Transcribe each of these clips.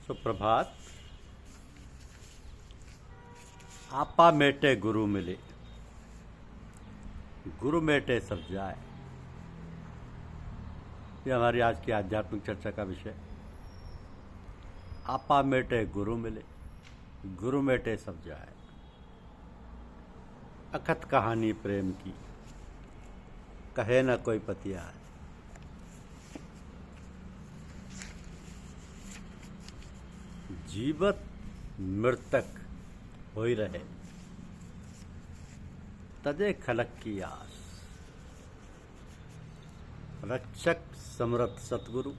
सुप्रभात। आपा मेटे गुरु मिले, गुरु मेटे सब जाए। ये हमारी आज की आध्यात्मिक चर्चा का विषय। आपा मेटे गुरु मिले, गुरु मेटे सब जाए। अकथ कहानी प्रेम की, कहे न कोई पतिया है। जीवत मृतक होई रहे, तजे खलक की आस। रक्षक समरथ सतगुरु,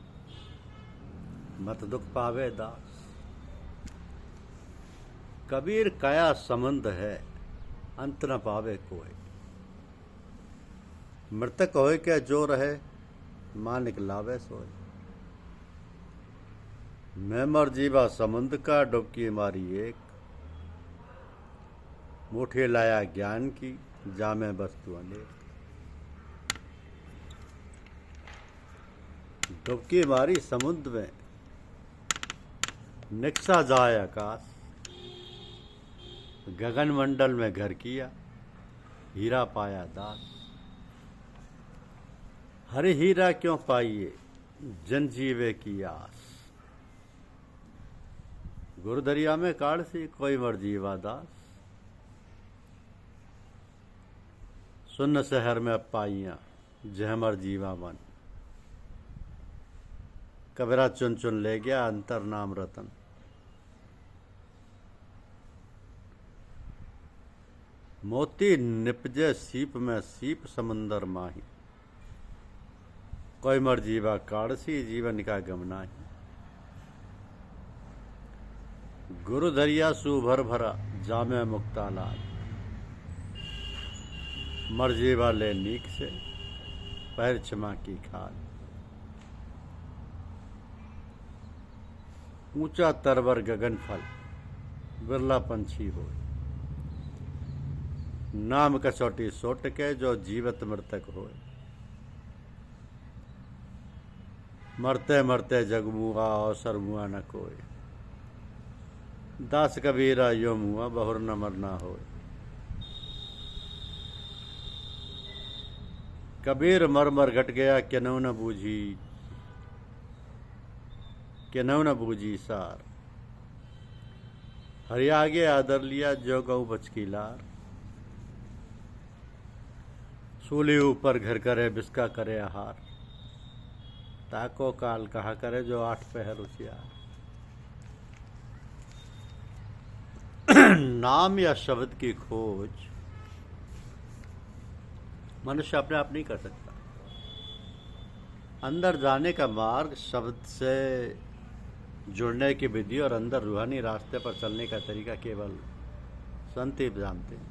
मत दुख पावे दास। कबीर कया संबंध है, अंत न पावे कोई। मृतक होए क्या जो रहे, मानिक लावे सोए। मैं मर जीवा समुद्र का, डुबकी मारी एक। मुठे लाया ज्ञान की, जामे वस्तु अनेक। डुबकी मारी समुद्र में, निकसा जाए आकाश। गगन मंडल में घर किया, हीरा पाया दास। हरि हीरा क्यों पाइए, जन जीवे की आस। गुरु दरिया में काढ़ सी, कोई मर जीवा दास। सुन्न शहर में अब पाइया, जह मर जीवा मन। कबीरा चुन चुन ले गया, अंतर नाम रतन। मोती निपजे सीप में, सीप समुंदर माही। कोई मर जीवा काढ़सी, जीवन का गम नाही। गुरु दरिया सु भर भरा, जामे मुक्ता लाल। मर जीवा ले नीक से, पैर क्षमा की खाल। ऊंचा तरवर गगन फल, बिरला पंछी हो। नाम कसौटी सोट के, जो जीवत मृतक होए। मरते मरते जग मुआ, अवसर मुआ न कोई। दास कबीरा यो मुआ, बहुर न मरना होए। कबीर मर मर घट गया, केनहु न बूझी, केनहु न बूझी सार। हरि आगे आदर लिया, जो गऊ बचकी लार। सूली ऊपर घर करे, बिस्का करे आहार। ताको काल कहा करे, जो 8 पहर उसियार। नाम या शब्द की खोज मनुष्य अपने आप नहीं कर सकता। अंदर जाने का मार्ग, शब्द से जुड़ने की विधि और अंदर रूहानी रास्ते पर चलने का तरीका केवल संत ही जानते हैं।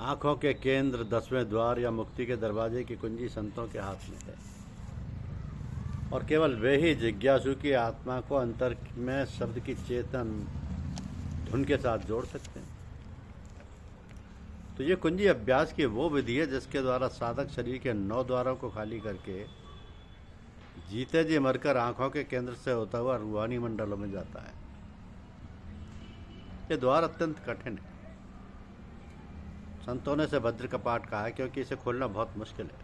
आंखों के केंद्र, 10वें द्वार या मुक्ति के दरवाजे की कुंजी संतों के हाथ में है। और केवल वे ही जिज्ञासु की आत्मा को अंतर में शब्द की चेतन धुन के साथ जोड़ सकते हैं। तो ये कुंजी अभ्यास की वो विधि है जिसके द्वारा साधक शरीर के 9 द्वारों को खाली करके जीते जी मरकर आंखों के केंद्र से होता हुआ रूहानी मंडलों में जाता है। ये द्वार अत्यंत कठिन है। संतों ने इसे भद्र कपाट कहा है, क्योंकि इसे खोलना बहुत मुश्किल है।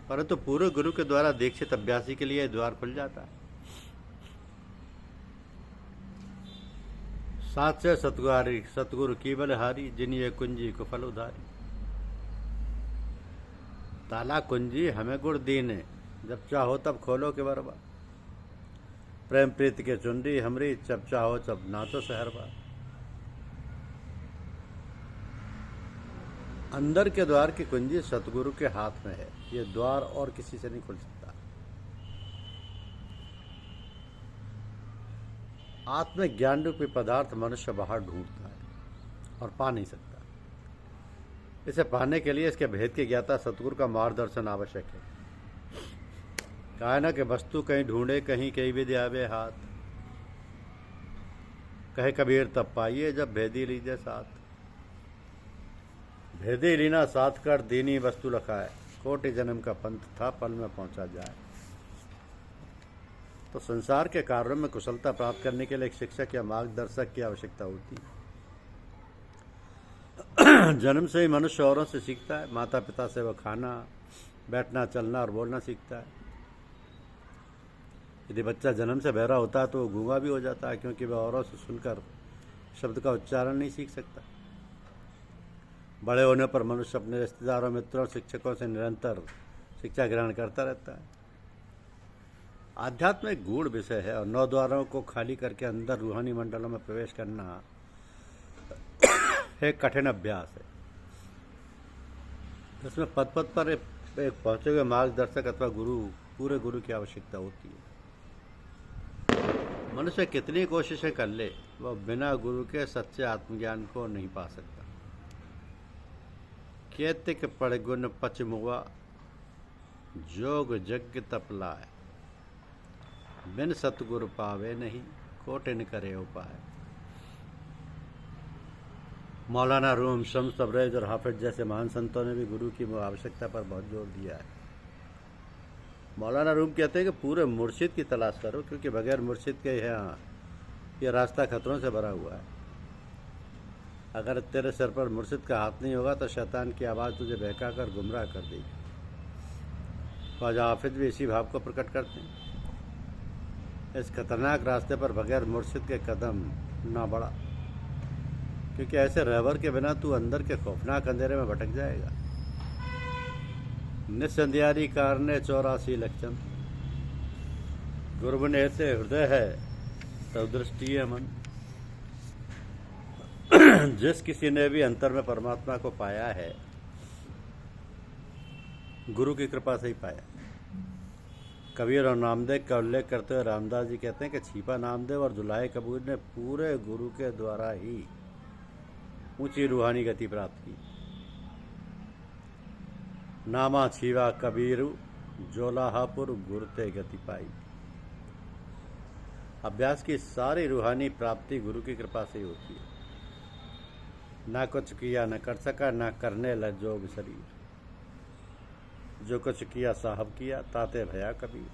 परंतु पूर्व गुरु के द्वारा दीक्षित अभ्यासी के लिए द्वार खुल जाता है। साथ से सतगुरु की बलहारी, जिन ये कुंजी को फल उधारी। ताला कुंजी हमें गुड़ दीने, जब चाहो तब खोलो के बरबा। प्रेम प्रीत के चुंडी हमरी, जब चाहो तब नाचो शहरबा। अंदर के द्वार की कुंजी सतगुरु के हाथ में है। ये द्वार और किसी से नहीं खुल सकता। आत्मिक ज्ञान रूपी पदार्थ मनुष्य बाहर ढूंढता है और पा नहीं सकता। इसे पाने के लिए इसके भेद की ज्ञाता सतगुरु का मार्गदर्शन आवश्यक है। कहा ना कि वस्तु कहीं ढूंढे, कहीं कहीं भी आवे हाथ। कहे कबीर तब पाइए, जब भेदी लीजिए साथ। भेदी लीना साथ कर, दीनी वस्तु लखाए। कोटि जन्म का पंथ था, पल में पहुंचा जाए। तो संसार के कार्यों में कुशलता प्राप्त करने के लिए एक शिक्षक या मार्गदर्शक की आवश्यकता होती है। जन्म से ही मनुष्य औरों से सीखता है। माता पिता से वह खाना, बैठना, चलना और बोलना सीखता है। यदि बच्चा जन्म से बहरा होता है तो वो गूंगा भी हो जाता है, क्योंकि वह औरों से सुनकर शब्द का उच्चारण नहीं सीख सकता। बड़े होने पर मनुष्य अपने रिश्तेदारों, मित्रों, शिक्षकों से निरंतर शिक्षा ग्रहण करता रहता है। आध्यात्म एक गूढ़ विषय है और 9 द्वारों को खाली करके अंदर रूहानी मंडलों में प्रवेश करना एक कठिन अभ्यास है। इसमें पद पद पर एक पहुंचे हुए मार्गदर्शक अथवा गुरु, पूरे गुरु की आवश्यकता होती है। मनुष्य कितनी कोशिशें कर ले, वह बिना गुरु के सच्चे आत्मज्ञान को नहीं पा सकता। केतिक पड़गुन पचमुआ, जोग जग तप लाए, बिन सतगुरु पावे नहीं, कोटिन करे उपाय। मौलाना रूम, शम्स तबरेज और हाफिज जैसे महान संतों ने भी गुरु की आवश्यकता पर बहुत जोर दिया है। मौलाना रूम कहते हैं कि पूरे मुर्शिद की तलाश करो, क्योंकि बगैर मुर्शिद के यहाँ यह रास्ता खतरों से भरा हुआ है। अगर तेरे सर पर मुर्शिद का हाथ नहीं होगा तो शैतान की आवाज़ तुझे बहका कर गुमराह कर देगी। ख्वाजा हाफिज भी इसी भाव को प्रकट करते हैं। इस खतरनाक रास्ते पर बगैर मुर्शिद के कदम ना बढ़ा, क्योंकि ऐसे रहबर के बिना तू अंदर के खौफनाक अंधेरे में भटक जाएगा। निस्संध्यारी कारने 84 लक्षण, गुरु ने ऐसे हृदय है तब दृष्टि है मन। जिस किसी ने भी अंतर में परमात्मा को पाया है, गुरु की कृपा से ही पाया। कबीर और नामदेव का उल्लेख करते हुए रामदास जी कहते हैं कि छिपा नामदेव और दुलाए कबीर ने पूरे गुरु के द्वारा ही ऊंची रूहानी गति प्राप्त की। नामा छीवा कबीरु, जोलाहापुर गुरते गति पाई। अभ्यास की सारी रूहानी प्राप्ति गुरु की कृपा से ही होती है। ना कुछ किया न कर सका, ना करने लग जोग शरीर, जो कुछ किया साहब किया, ताते भया कबीर।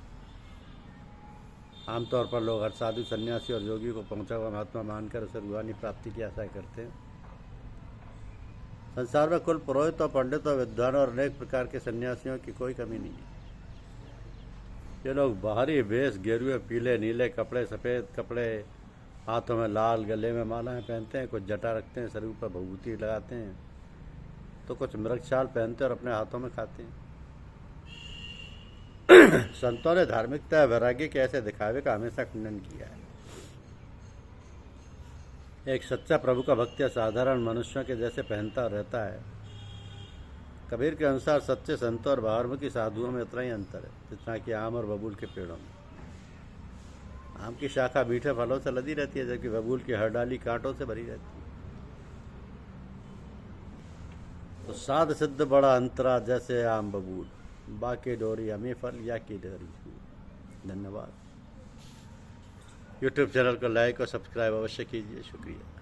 आमतौर पर लोग हर साधु, सन्यासी और योगी को पहुंचा हुआ महात्मा मानकर उसे रूहानी प्राप्ति की आशा करते हैं। संसार में कुल पुरोहित और पंडित और विद्वान और अनेक प्रकार के सन्यासियों की कोई कमी नहीं है। ये लोग बाहरी वेश, गेरुए, पीले, नीले कपड़े, सफ़ेद कपड़े, हाथों में लाल, गले में मालाएं पहनते हैं, कुछ जटा रखते हैं, शरीर पर भभूति लगाते हैं, तो कुछ मृगशाल पहनते हैं और अपने हाथों में खाते हैं। संतों ने धार्मिकता, वैराग्य के ऐसे दिखावे का हमेशा खंडन किया है। एक सच्चा प्रभु का भक्त या साधारण मनुष्यों के जैसे पहनता रहता है। कबीर के अनुसार सच्चे संतों और बाहरमुखी साधुओं में इतना ही अंतर है जितना कि आम और बबूल के पेड़ों में। आम की शाखा मीठे फलों से लदी रहती है, जबकि बबूल की हर डाली कांटों से भरी रहती है। तो साध सिद्ध बड़ा अंतरा, जैसे आम बबूल, बाकी डोरी हमें फल या की डोरी। धन्यवाद। यूट्यूब चैनल को लाइक और सब्सक्राइब अवश्य कीजिए। शुक्रिया।